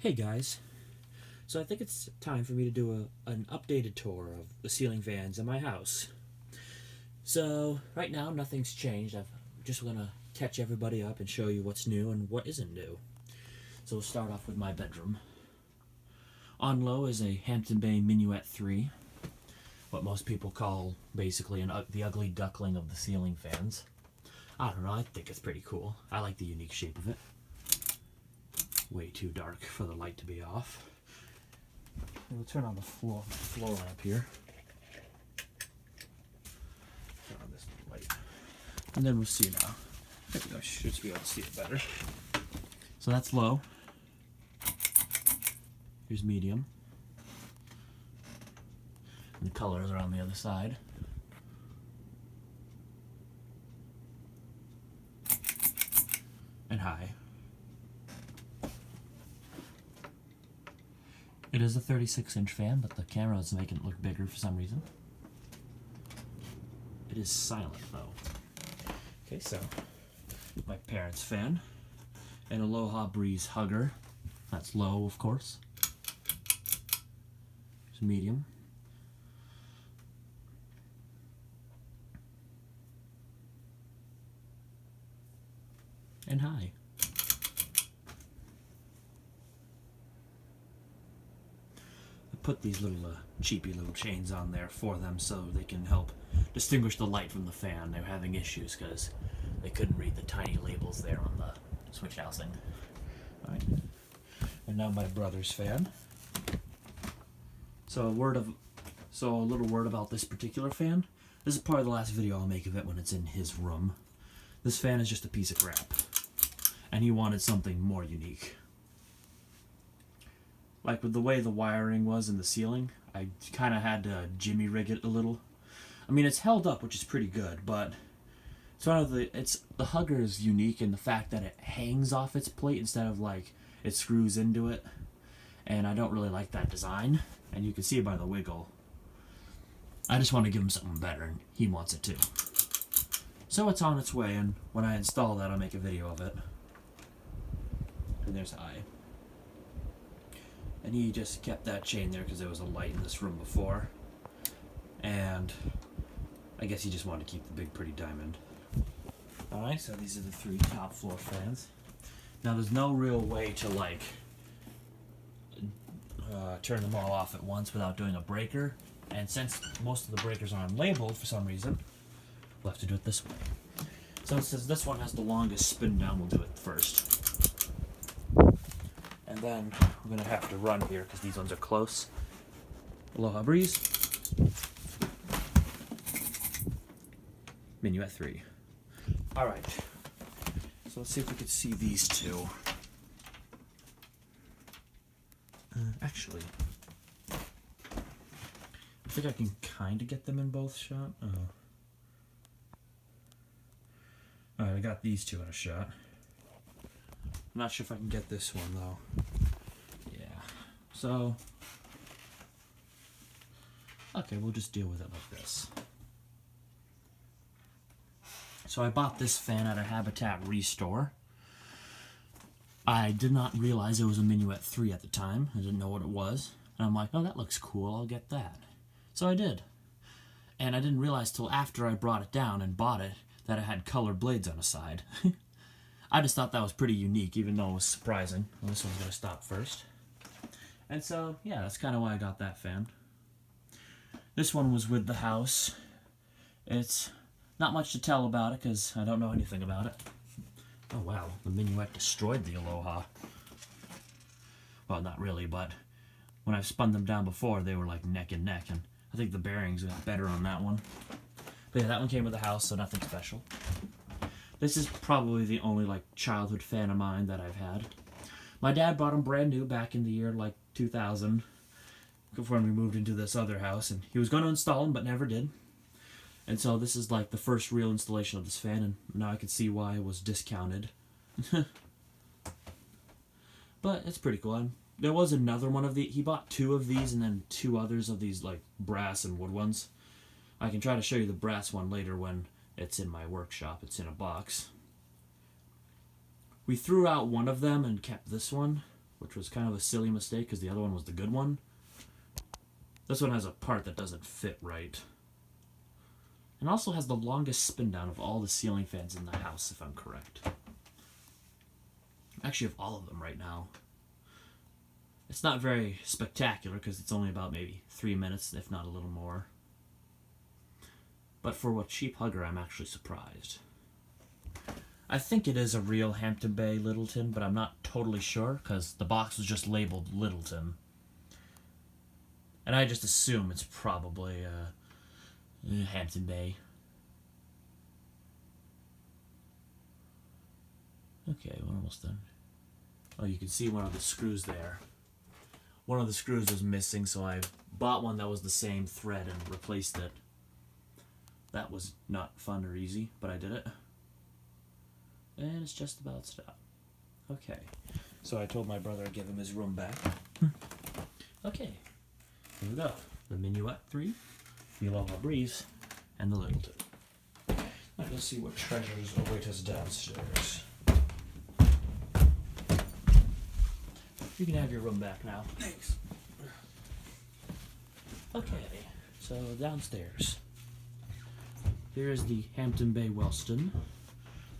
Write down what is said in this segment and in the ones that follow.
Hey guys, so I think it's time for me to do an updated tour of the ceiling fans in my house. So right now nothing's changed. I'm just gonna catch everybody up and show you what's new and what isn't new. So we'll start off with my bedroom. On low is a Hampton Bay Minuet III, what most people call basically the ugly duckling of the ceiling fans. I don't know, I think it's pretty cool. I like the unique shape of it. Way too dark for the light to be off. We'll turn on the floor lamp here. Turn on this light. And then we'll see now. There we go, should be able to see it better. So that's low. Here's medium. And the colors are on the other side. And high. It is a 36-inch fan, but the camera is making it look bigger for some reason. It is silent, though. Okay, so my parents' fan. An Aloha Breeze Hugger. That's low, of course. It's medium. And high. Put these little cheapy little chains on there for them so they can help distinguish the light from the fan. They're having issues because they couldn't read the tiny labels there on the switch housing. Alright. And now my brother's fan. So a little word about this particular fan. This is probably the last video I'll make of it when it's in his room. This fan is just a piece of crap. And he wanted something more unique. Like with the way the wiring was in the ceiling, I kind of had to jimmy rig it a little. I mean, it's held up, which is pretty good, but the hugger is unique in the fact that it hangs off its plate instead of like it screws into it, and I don't really like that design. And you can see it by the wiggle. I just want to give him something better, and he wants it too. So it's on its way, and when I install that, I'll make a video of it. And there's high. And he just kept that chain there because there was a light in this room before. And I guess he just wanted to keep the big pretty diamond. Alright, so these are the three top floor fans. Now there's no real way to like turn them all off at once without doing a breaker. And since most of the breakers aren't labeled for some reason, we'll have to do it this way. So since this one has the longest spin down, we'll do it first. And then we're going to have to run here because these ones are close. Aloha Breeze. Minuet III. Alright. So let's see if we can see these two. Actually, I think I can kind of get them in both shot. Oh. Alright, I got these two in a shot. I'm not sure if I can get this one though. Yeah. So, okay, we'll just deal with it like this. So I bought this fan at a Habitat Restore. I did not realize it was a Minuet III at the time. I didn't know what it was. And I'm like, oh, that looks cool, I'll get that. So I did. And I didn't realize till after I brought it down and bought it that it had colored blades on the side. I just thought that was pretty unique, even though it was surprising. Well, this one's going to stop first. And so, yeah, that's kind of why I got that fan. This one was with the house. It's not much to tell about it, because I don't know anything about it. Oh, wow, the Minuet destroyed the Aloha. Well, not really, but when I've spun them down before, they were like neck and neck, and I think the bearings got better on that one. But yeah, that one came with the house, so nothing special. This is probably the only like childhood fan of mine that I've had. My dad bought them brand new back in the year like 2000 before we moved into this other house, and he was going to install them but never did. And so this is like the first real installation of this fan, and now I can see why it was discounted. But it's pretty cool. And there was another one of the he bought two of these and then two others of these like brass and wood ones. I can try to show you the brass one later when it's in my workshop. It's in a box. We threw out one of them and kept this one. which was kind of a silly mistake because the other one was the good one. This one has a part that doesn't fit right. And also has the longest spin down of all the ceiling fans in the house, if I'm correct. I actually have all of them right now. It's not very spectacular because it's only about maybe 3 minutes, if not a little more. But for a cheap hugger, I'm actually surprised. I think it is a real Hampton Bay Littleton, but I'm not totally sure because the box was just labeled Littleton. And I just assume it's probably Hampton Bay. Okay, we're almost done. Oh, you can see one of the screws there. One of the screws was missing, so I bought one that was the same thread and replaced it. That was not fun or easy, but I did it. And it's just about stopped. Okay, so I told my brother I'd give him his room back. Okay, here we go. The Minuet III, the Aloha Breeze, and the Littleton. Alright, let's see what treasures await us downstairs. You can have your room back now. Thanks. Okay, so downstairs. Here's the Hampton Bay Wellston.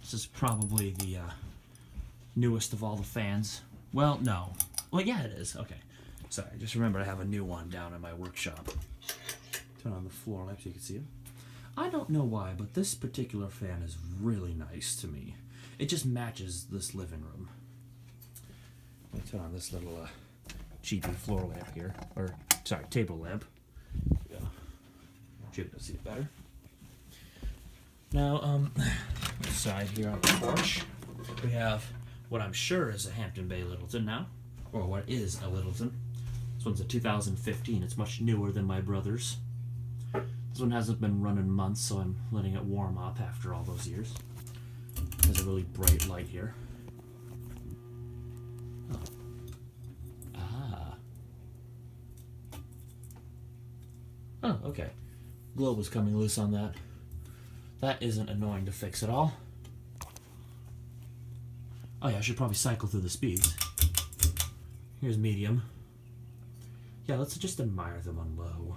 This is probably the newest of all the fans. Well, no. Well, yeah, it is. Okay. Sorry, just remember I have a new one down in my workshop. Turn on the floor light so you can see it. I don't know why, but this particular fan is really nice to me. It just matches this living room. Let me turn on this little cheapy floor lamp here. Or, sorry, table lamp. Yeah. Should be able to see it better. Now, side here on the porch, we have what I'm sure is a Hampton Bay Littleton now. Or what is a Littleton. This one's a 2015. It's much newer than my brother's. This one hasn't been running months, so I'm letting it warm up after all those years. There's a really bright light here. Oh. Ah. Oh, okay. Globe was coming loose on that. That isn't annoying to fix at all. Oh yeah, I should probably cycle through the speeds. Here's medium. Yeah, let's just admire them on low.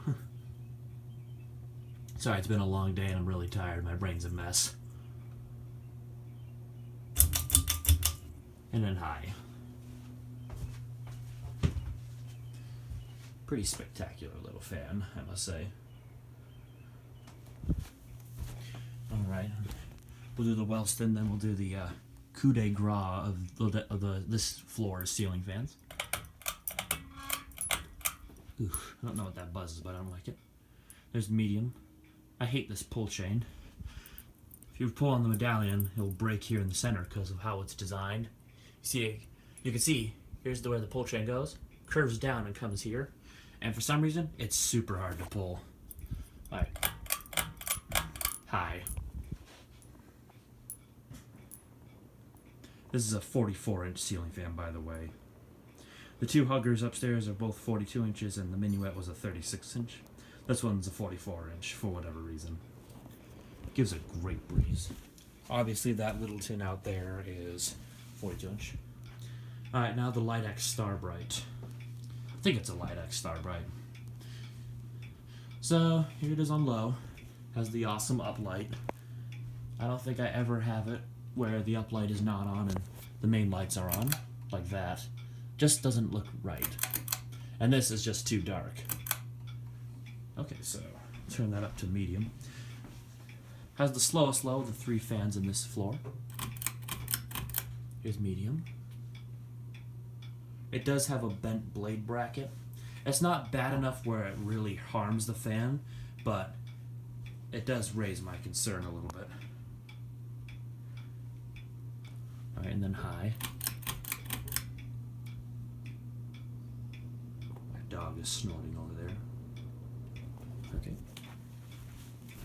Sorry, it's been a long day and I'm really tired. My brain's a mess. And then high. Pretty spectacular little fan, I must say. Alright, we'll do the Wellston, then we'll do the coup de grace of this floor's ceiling fans. Ooh, I don't know what that buzz is, but I don't like it. There's medium. I hate this pull chain. If you pull on the medallion, it'll break here in the center because of how it's designed. You can see, here's where the pull chain goes. Curves down and comes here. And for some reason, it's super hard to pull. Alright. High. This is a 44-inch ceiling fan, by the way. The two huggers upstairs are both 42 inches, and the Minuet was a 36-inch. This one's a 44-inch, for whatever reason. Gives a great breeze. Obviously, that Littleton out there is 42-inch. Alright, now the Litex Starbright. I think it's a Litex Starbright. So, here it is on low. Has the awesome uplight. I don't think I ever have it where the uplight is not on and the main lights are on, like that. Just doesn't look right. And this is just too dark. Okay, so turn that up to medium. Has the slowest low of the three fans in this floor. Here's medium. It does have a bent blade bracket. It's not bad enough where it really harms the fan, but it does raise my concern a little bit. Alright, and then high. My dog is snorting over there. Okay.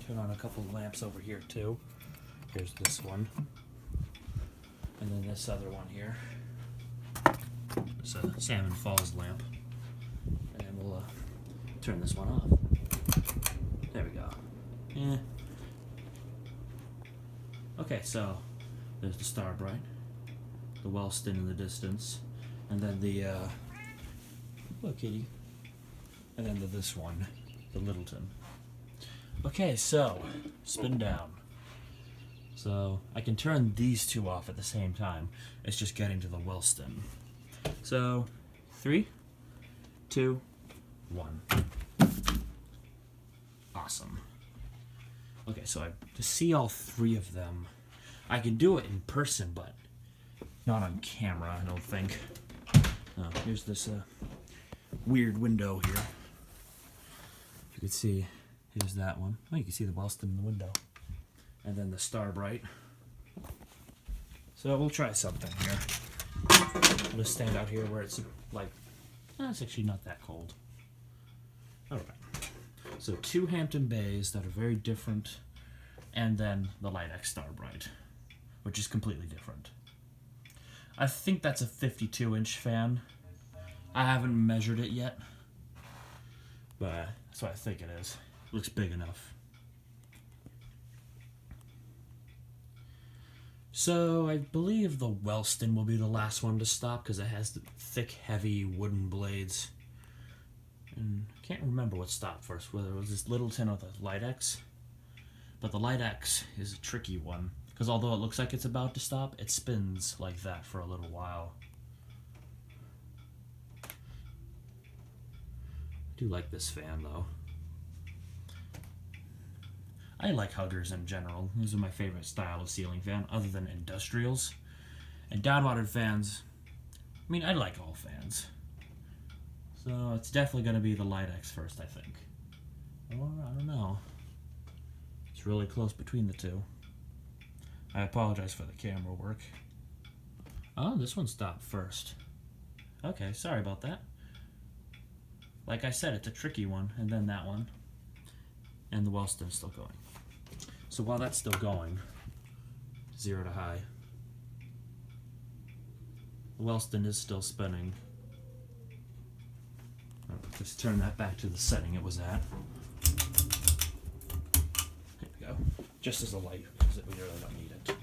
Turn on a couple of lamps over here too. Here's this one. And then this other one here. It's a Salmon Falls lamp. And we'll turn this one off. There we go. Yeah. Okay, so there's the Starbright, the Wellston in the distance, And then the, look, kitty. And then this one, the Littleton. Okay, so, spin down. So, I can turn these two off at the same time. It's just getting to the Wellston. So, 3, 2, 1. Awesome. Okay, so to see all three of them, I can do it in person, but not on camera, I don't think. Here's this weird window here. You can see, here's that one. Oh, you can see the Wellston in the window. And then the Starbright. So we'll try something here. I'm gonna stand out here where it's like, it's actually not that cold. All right. So 2 Hampton Bays that are very different, and then the Litex Starbright, which is completely different. I think that's a 52-inch fan. I haven't measured it yet, but that's what I think it is. It looks big enough. So I believe the Wellston will be the last one to stop because it has the thick, heavy wooden blades. And I can't remember what stopped first, whether it was this Littleton or the Litex. But the Litex is a tricky one, because although it looks like it's about to stop, it spins like that for a little while. I do like this fan, though. I like huggers in general. These are my favorite style of ceiling fan, other than industrials. And downwater fans, I mean, I like all fans. So it's definitely going to be the Litex first, I think. Or, I don't know. It's really close between the two. I apologize for the camera work. Oh, this one stopped first. Okay, sorry about that. Like I said, it's a tricky one, and then that one. And the Wellston's still going. So while that's still going, 0 to high, the Wellston is still spinning. Just turn that back to the setting it was at. There we go. Just as a light, because we really don't need it.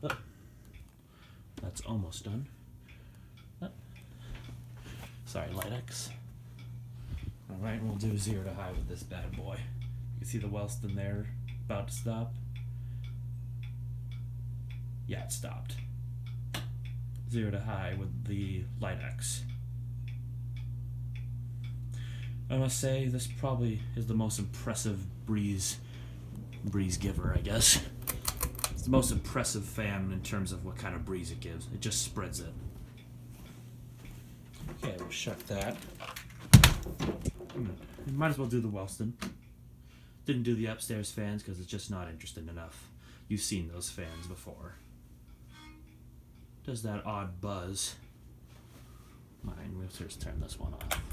Oh, that's almost done. Oh. Sorry, Litex. Alright, we'll do 0 to high with this bad boy. You can see the Wellston there, about to stop. Yeah, it stopped. 0 to high with the Litex. I must say, this probably is the most impressive breeze giver, I guess. It's the most impressive fan in terms of what kind of breeze it gives. It just spreads it. Okay, we'll shut that. Might as well do the Wellston. Didn't do the upstairs fans because it's just not interesting enough. You've seen those fans before. Does that odd buzz. Mine, we'll just turn this one off.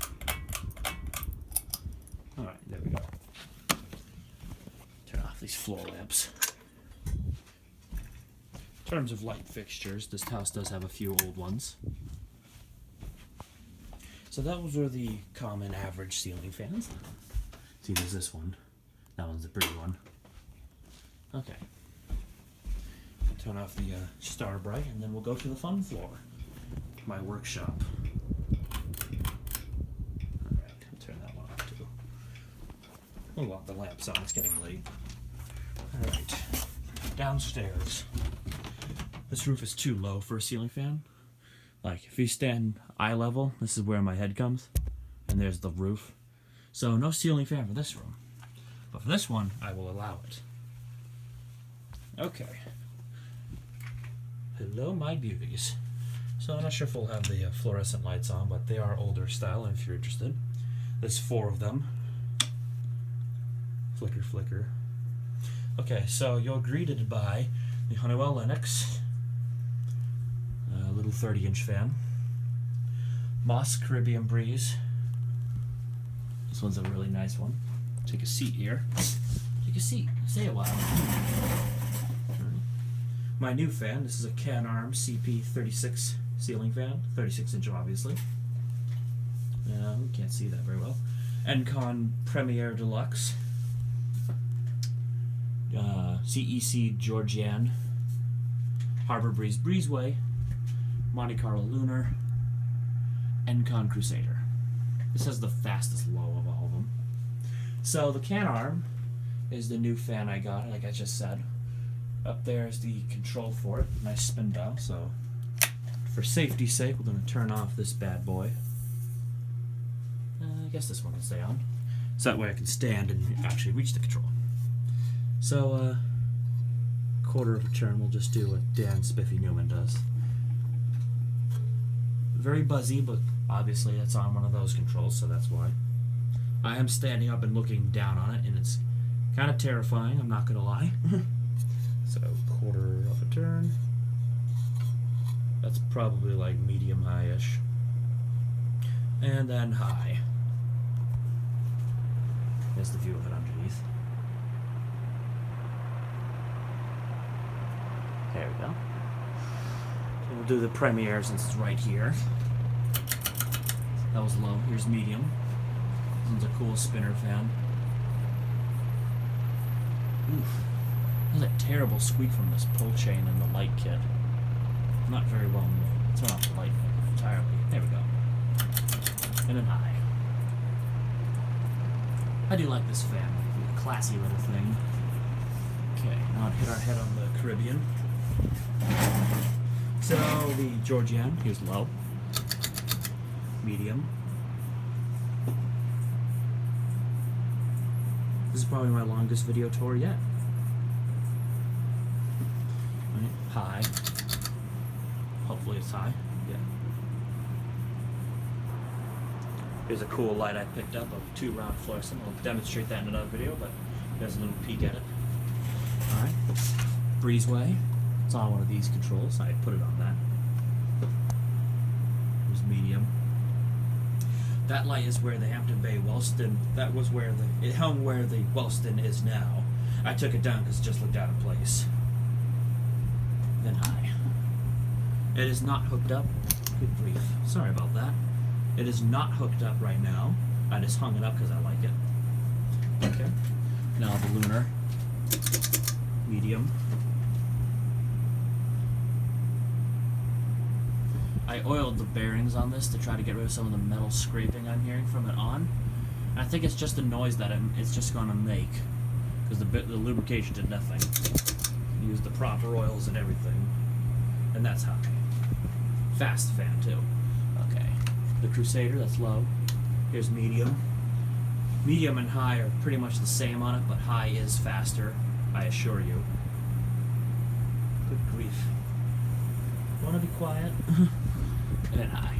Alright, there we go. Turn off these floor lamps. In terms of light fixtures, this house does have a few old ones. So those are the common average ceiling fans. See, there's this one. That one's the pretty one. Okay. Turn off the Starbright, and then we'll go to the fun floor. My workshop. We'll want the lamps on, it's getting late. Alright, downstairs. This roof is too low for a ceiling fan. Like, if you stand eye level, this is where my head comes. And there's the roof. So, no ceiling fan for this room. But for this one, I will allow it. Okay. Hello, my beauties. So, I'm not sure if we'll have the fluorescent lights on, but they are older style, if you're interested. There's 4 of them. Flicker, flicker. Okay, so you're greeted by the Honeywell Lenox, a little 30-inch fan. Moss Caribbean Breeze. This one's a really nice one. Take a seat here. Take a seat. Stay a while. My new fan. This is a Canarm CP-36 ceiling fan. 36-inch, obviously. We can't see that very well. Encon Deluxe. CEC Georgianne, Harbor Breeze Breezeway, Monte Carlo Lunar, Encon Crusader. This has the fastest low of all of them. So the Canarm is the new fan I got, like I just said. Up there is the control for it. Nice spin dial. So for safety's sake, we're going to turn off this bad boy. I guess this one can stay on. So that way I can stand and actually reach the control. So, quarter of a turn, we'll just do what Dan Spiffy Newman does. Very buzzy, but obviously that's on one of those controls, so that's why. I am standing up and looking down on it, and it's kind of terrifying, I'm not going to lie. So, quarter of a turn. That's probably like medium-high-ish. And then high. There's the view of it underneath. There we go. So we'll do the premiere since it's right here. That was low. Here's medium. This one's a cool spinner fan. Oof. There's a terrible squeak from this pull chain and the light kit. Not very well made. Turn off the light entirely. There we go. And then high. I do like this fan. Classy little thing. Okay, now I'll hit our head on the Caribbean. So the Georgianne, here's low. Medium. This is probably my longest video tour yet. Right, high. Hopefully it's high. Yeah. Here's a cool light I picked up of 2 round fluorescent. I'll demonstrate that in another video, but there's a little peek at it. Alright. Breezeway. It's on one of these controls. I put it on that. Here's medium. That light is where the Hampton Bay Wellston, that was where it hung where the Wellston is now. I took it down because it just looked out of place. Then high. It is not hooked up. Good grief. Sorry about that. It is not hooked up right now. I just hung it up because I like it. Okay. Now the Lunar. Medium. I oiled the bearings on this to try to get rid of some of the metal scraping I'm hearing from it on. And I think it's just the noise that it's just going to make. Because the lubrication did nothing. Use the proper oils and everything. And that's high. Fast fan too. Okay. The Crusader, that's low. Here's medium. Medium and high are pretty much the same on it, but high is faster, I assure you. Good grief. Want to be quiet? And then high.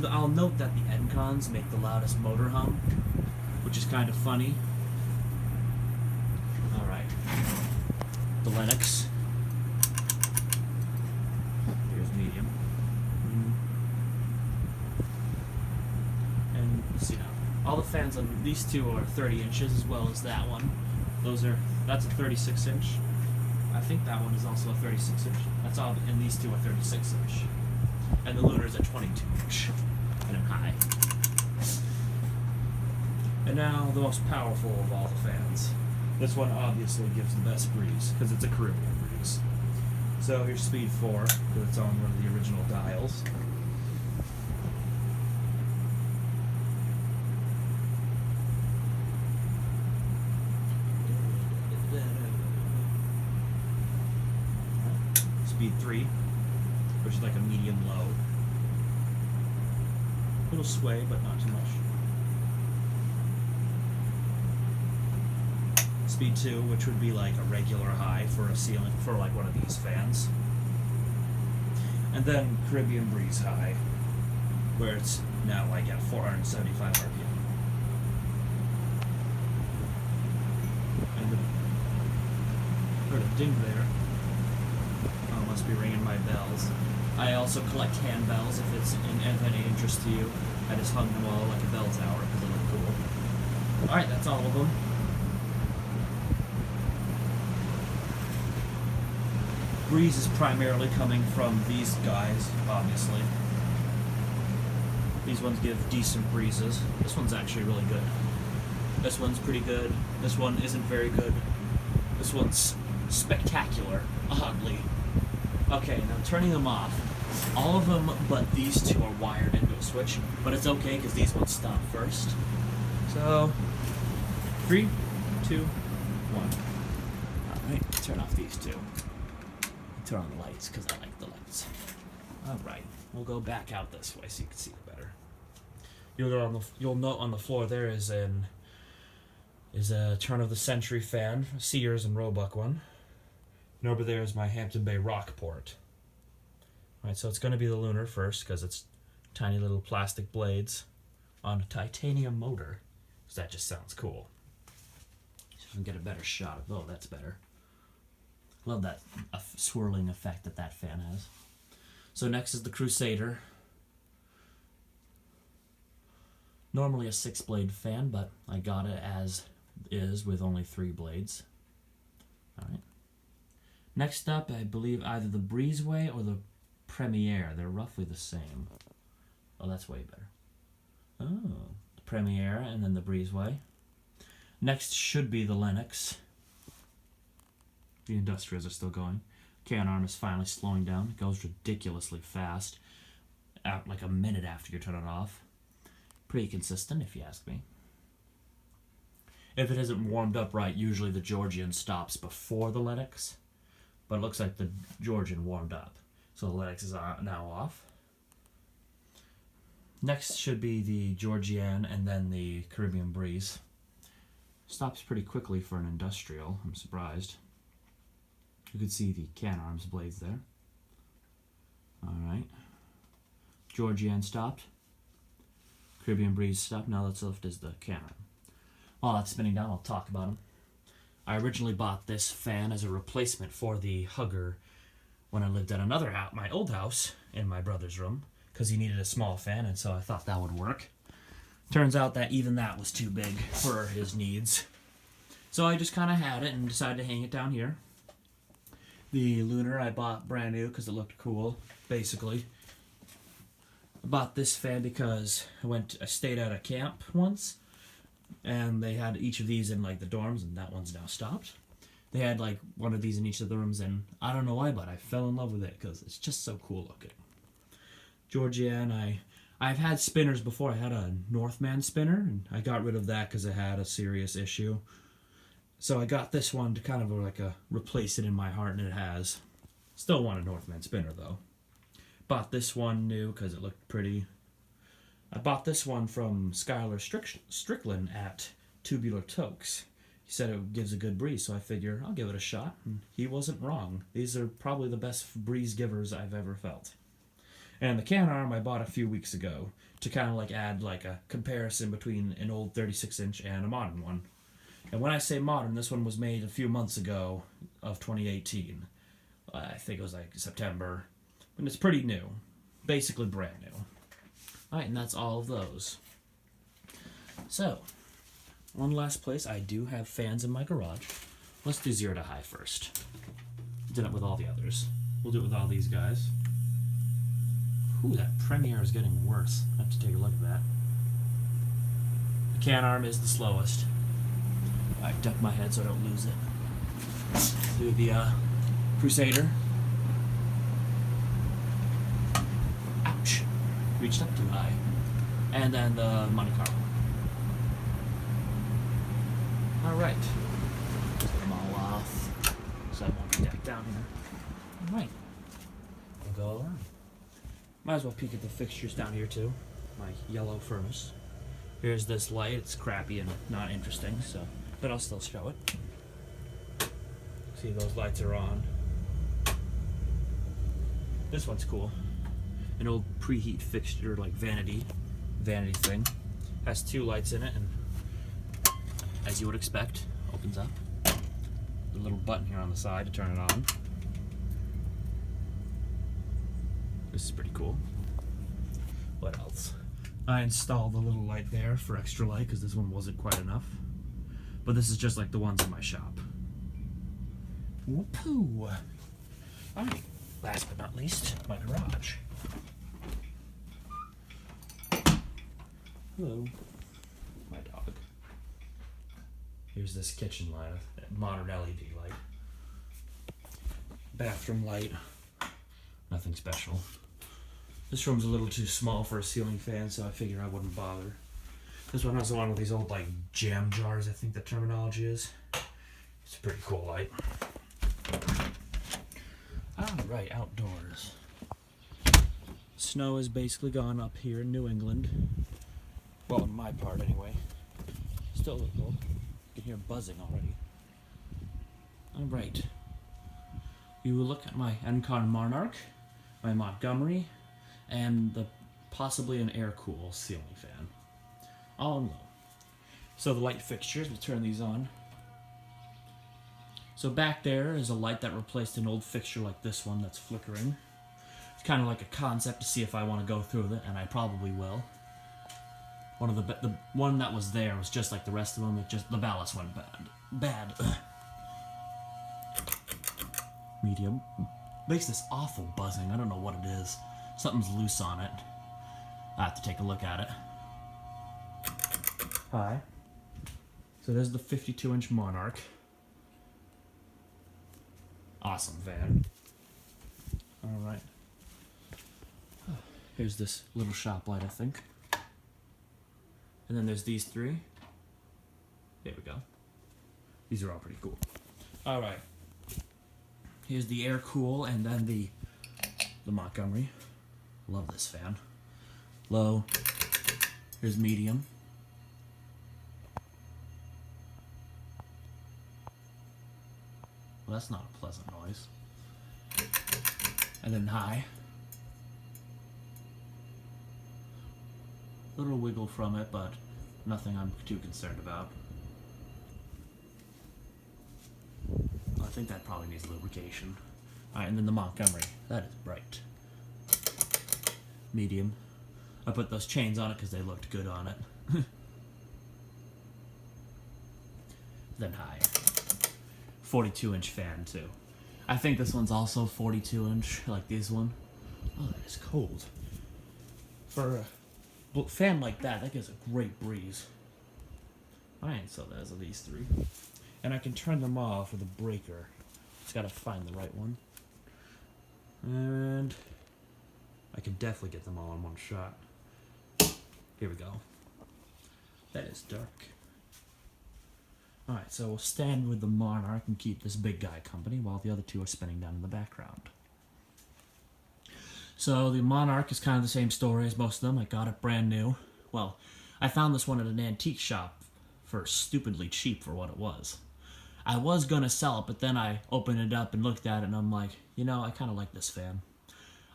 I'll note that the Encons make the loudest motor hum, which is kind of funny. Alright. The Lenox. Here's medium. And let's see now. All the fans on these two are 30 inches as well as that one. That's a 36 inch. I think that one is also a 36 inch. That's all, and these two are 36 inch. And the Lunar is a 22 inch. And then high. And now the most powerful of all the fans. This one obviously gives the best breeze, because it's a Caribbean breeze. So here's speed 4, because it's on one of the original dials. Speed 3, which is like a medium low. A little sway, but not too much. Speed 2, which would be like a regular high for a ceiling, for like one of these fans. And then Caribbean breeze high, where it's now like at 475 RPM. And heard a ding there. Oh, must be ringing my bells. I also collect handbells if it's of any interest to you. I just hung them all like a bell tower because they look cool. Alright, that's all of them. Breeze is primarily coming from these guys, obviously. These ones give decent breezes. This one's actually really good. This one's pretty good. This one isn't very good. This one's spectacular, oddly. Okay, now turning them off. All of them but these two are wired into a switch, but it's okay because these ones stop first. So, 3, 2, 1. Alright, turn off these two. Turn on the lights because I like the lights. Alright, we'll go back out this way so you can see it better. You'll note on the floor there is a turn of the century fan, Sears and Roebuck one. And over there is my Hampton Bay Rockport. Alright, so it's going to be the Lunar first because it's tiny little plastic blades on a titanium motor. Because that just sounds cool. So I can get a better shot of, oh, that's better. Love that swirling effect that fan has. So next is the Crusader. Normally a 6-blade fan, but I got it as is with only 3 blades. Alright. Next up, I believe either the Breezeway or the Premiere. They're roughly the same. Oh, that's way better. Oh, the Premiere and then the Breezeway. Next should be the Lenox. The industrials are still going. Canarm is finally slowing down. It goes ridiculously fast. Out like a minute after you turn it off. Pretty consistent, if you ask me. If it isn't warmed up right, usually the Georgianne stops before the Lenox. But it looks like the Georgianne warmed up. So the Lenox is now off. Next should be the Georgianne and then the Caribbean Breeze. Stops pretty quickly for an industrial. I'm surprised. You can see the Canarm's blades there. Alright. Georgianne stopped. Caribbean Breeze stopped. Now that's left is the Canarm. While that's spinning down, I'll talk about them. I originally bought this fan as a replacement for the Hugger when I lived at another house, my old house, in my brother's room, because he needed a small fan, and so I thought that would work. Turns out that even that was too big for his needs. So I just kind of had it and decided to hang it down here. The Lunar I bought brand new because it looked cool, basically. I bought this fan because I stayed at a camp once, and they had each of these in like the dorms, and that one's now stopped. They had like one of these in each of the rooms, and I don't know why, but I fell in love with it because it's just so cool looking. Georgianne, I've had spinners before. I had a Northman spinner, and I got rid of that because it had a serious issue. So I got this one to kind of like replace it in my heart, and it has. Still want a Northman spinner though. Bought this one new because it looked pretty. I bought this one from Skylar Strickland at Tubular Tokes. He said it gives a good breeze, so I figure I'll give it a shot, and he wasn't wrong. These are probably the best breeze givers I've ever felt. And the Canarm I bought a few weeks ago to kind of like add like a comparison between an old 36-inch and a modern one. And when I say modern, this one was made a few months ago of 2018. I think it was like September. And it's pretty new. Basically brand new. Alright, and that's all of those. So, one last place. I do have fans in my garage. Let's do 0 to high first. Did it with all the others. We'll do it with all these guys. Ooh, that Premiere is getting worse. I have to take a look at that. The Canarm is the slowest. I duck my head so I don't lose it. Do the Crusader. Ouch. Reached up too high. And then the Monte Carlo. Alright. Get them all off so I won't be decked down here. Alright. We'll go around. Might as well peek at the fixtures down here too. My yellow furnace. Here's this light. It's crappy and not interesting, but I'll still show it. See, those lights are on. This one's cool. An old preheat fixture, like vanity thing. Has 2 lights in it, and as you would expect, opens up. The little button here on the side to turn it on. This is pretty cool. What else? I installed the little light there for extra light because this one wasn't quite enough. But this is just like the ones in my shop. Whoopoo! Alright, last but not least, my garage. Hello, my dog. Here's this kitchen light, modern LED light. Bathroom light, nothing special. This room's a little too small for a ceiling fan, so I figured I wouldn't bother. This one has one with these old, like, jam jars, I think the terminology is. It's a pretty cool light. Alright, outdoors. Snow has basically gone up here in New England. Well, in my part, anyway. Still a little cold. You can hear buzzing already. Alright. You will look at my Encon Monarch, my Montgomery, and possibly an air-cool ceiling fan. All in low. So the light fixtures, we'll turn these on. So back there is a light that replaced an old fixture like this one that's flickering. It's kind of like a concept to see if I want to go through with it, and I probably will. The one that was there was just like the rest of them, it just the ballast went bad. Medium. Makes this awful buzzing. I don't know what it is. Something's loose on it. I have to take a look at it. Hi. So there's the 52-inch Monarch. Awesome van. Alright. Here's this little shop light, I think. And then there's these three. There we go. These are all pretty cool. Alright. Here's the air cool and then the Montgomery. Love this fan. Low. Here's medium. Well, that's not a pleasant noise. And then high. A little wiggle from it, but nothing I'm too concerned about. I think that probably needs lubrication. Alright, and then the Montgomery. That is bright. Medium. I put those chains on it because they looked good on it. Then high. 42-inch fan, too. I think this one's also 42-inch, like this one. Oh, that is cold. For a fan like that, that gives a great breeze. Alright, so there's these three. And I can turn them off with a breaker. Just gotta find the right one. And I can definitely get them all in one shot. Here we go. That is dark. Alright, so we'll stand with the Monarch and keep this big guy company while the other two are spinning down in the background. So the Monarch is kind of the same story as most of them. I got it brand new. Well, I found this one at an antique shop for stupidly cheap for what it was. I was going to sell it, but then I opened it up and looked at it and I'm like, you know, I kind of like this fan.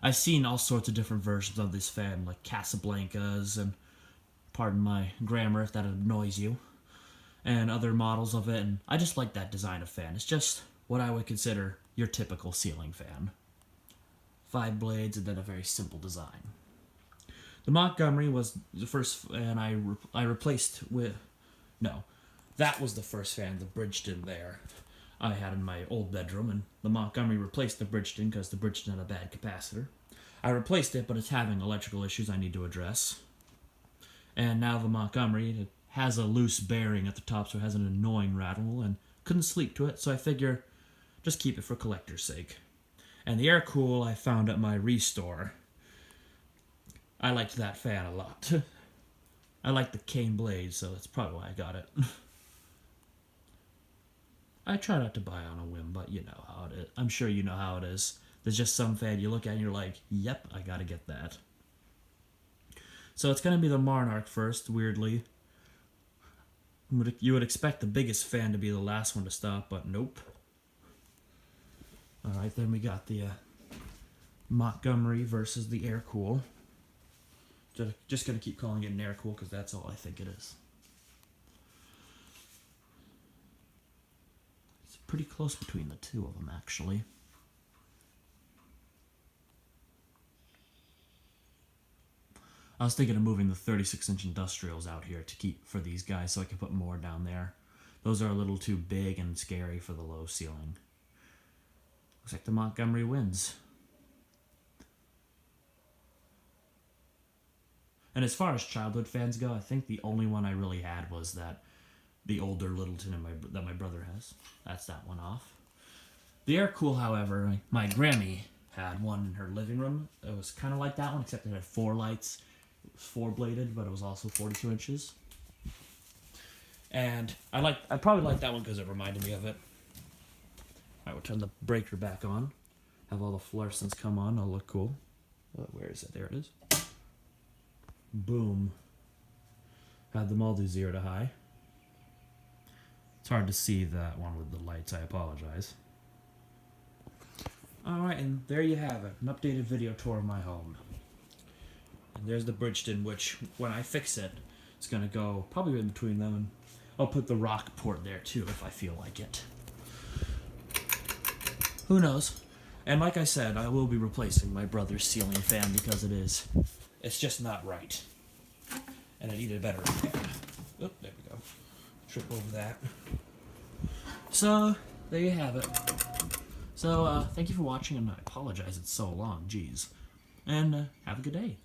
I've seen all sorts of different versions of this fan, like Casablancas and, pardon my grammar if that annoys you, and other models of it, and I just like that design of fan. It's just what I would consider your typical ceiling fan. 5 blades and then a very simple design. The Montgomery was the first fan I replaced with... No, that was the first fan, the Bridgeton there, I had in my old bedroom, and the Montgomery replaced the Bridgeton because the Bridgeton had a bad capacitor. I replaced it, but it's having electrical issues I need to address. And now the Montgomery, it has a loose bearing at the top, so it has an annoying rattle, and couldn't sleep to it, so I figure just keep it for collector's sake. And the air cool I found at my restore. I liked that fan a lot. I like the cane blade, so that's probably why I got it. I try not to buy on a whim, but you know how it is. I'm sure you know how it is. There's just some fan you look at and you're like, yep, I gotta get that. So it's gonna be the Monarch first, weirdly. You would expect the biggest fan to be the last one to stop, but nope. Alright, then we got the Montgomery versus the air cool. Just gonna keep calling it an air cool because that's all I think it is. It's pretty close between the two of them, actually. I was thinking of moving the 36-inch industrials out here to keep for these guys so I can put more down there. Those are a little too big and scary for the low ceiling. Looks like the Montgomery wins. And as far as childhood fans go, I think the only one I really had was the older Littleton that my brother has. That's that one off. The air cool, however, my Grammy had one in her living room. It was kind of like that one, except it had 4 lights. It was 4-bladed, but it was also 42 inches. And I probably like that one because it reminded me of it. I will turn the breaker back on. Have all the fluorescents come on. It'll look cool. Where is it? There it is. Boom. Had them all do 0 to high. It's hard to see that one with the lights. I apologize. Alright, and there you have it. An updated video tour of my home. And there's the Bridgeton, which, when I fix it, it's going to go probably in between them. And I'll put the Rockport there, too, if I feel like it. Who knows? And like I said, I will be replacing my brother's ceiling fan because it's just not right. And I needed a better fan. Oh, there we go. Trip over that. So, there you have it. So, thank you for watching, and I apologize it's so long, jeez. And have a good day.